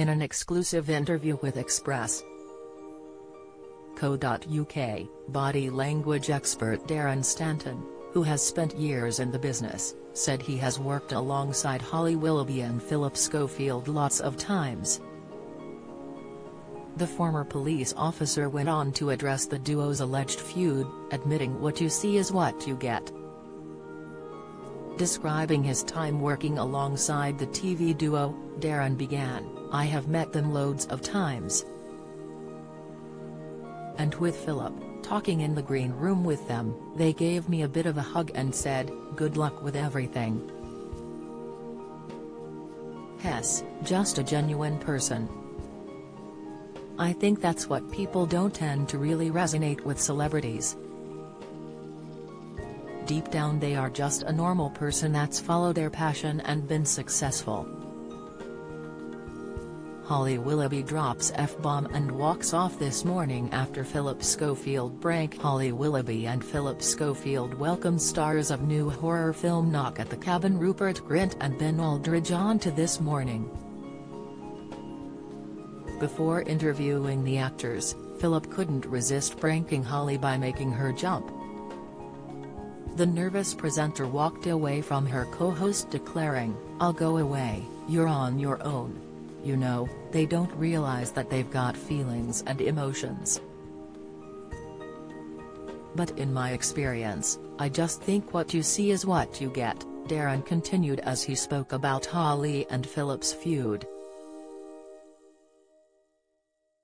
In an exclusive interview with Express.co.uk, body language expert Darren Stanton, who has spent years in the business, said he has worked alongside Holly Willoughby and Phillip Schofield lots of times. The former police officer went on to address the duo's alleged feud, admitting what you see is what you get. Describing his time working alongside the TV duo, Darren began, "I have met them loads of times. And with Phillip, talking in the green room with them, they gave me a bit of a hug and said, good luck with everything. Just a genuine person. I think that's what people don't tend to really resonate with celebrities. Deep down they are just a normal person that's followed their passion and been successful." Holly Willoughby drops F-bomb and walks off this morning after Phillip Schofield prank. Holly Willoughby and Phillip Schofield welcome stars of new horror film Knock at the Cabin Rupert Grint and Ben Aldridge onto This Morning. Before interviewing the actors, Phillip couldn't resist pranking Holly by making her jump. The nervous presenter walked away from her co-host declaring, "I'll go away, you're on your own. You know, they don't realize that they've got feelings and emotions. But in my experience, I just think what you see is what you get," Darren continued as he spoke about Holly and Phillip's feud.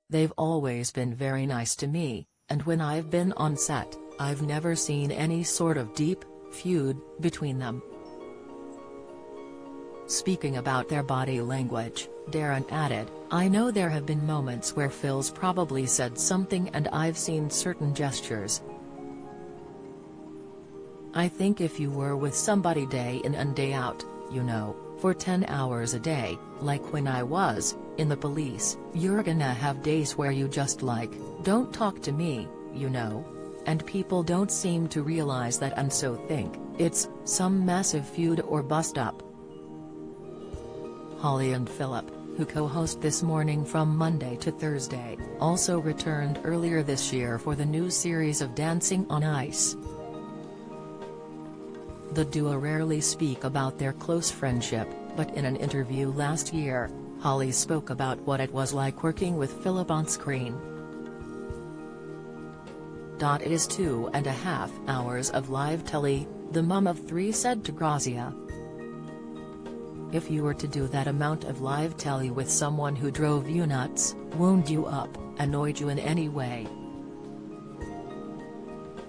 "They've always been very nice to me, and when I've been on set, I've never seen any sort of deep feud between them." Speaking about their body language, Darren added, "I know there have been moments where Phil's probably said something and I've seen certain gestures. I think if you were with somebody day in and day out, you know, for 10 hours a day, like when I was in the police, you're gonna have days where you just like, don't talk to me, you know. And people don't seem to realize that and so think it's some massive feud or bust up." Holly and Phillip, who co-host This Morning from Monday to Thursday, also returned earlier this year for the new series of Dancing on Ice. The duo rarely speak about their close friendship, but in an interview last year, Holly spoke about what it was like working with Phillip on screen. "It is 2.5 hours of live telly," the mum of three said to Grazia. "If you were to do that amount of live telly with someone who drove you nuts, wound you up, annoyed you in any way,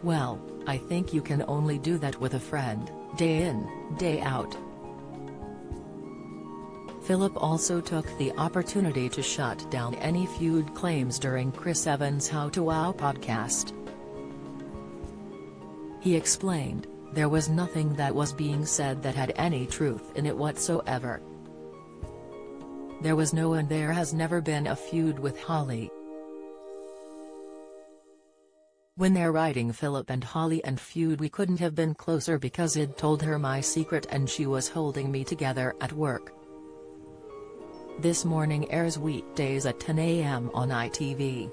well, I think you can only do that with a friend, day in, day out." Phillip also took the opportunity to shut down any feud claims during Chris Evans' How to Wow podcast. He explained, "There was nothing that was being said that had any truth in it whatsoever. There was no and there has never been a feud with Holly. When they're writing Phillip and Holly and feud we couldn't have been closer because I'd told her my secret and she was holding me together at work." This Morning airs weekdays at 10 a.m. on ITV.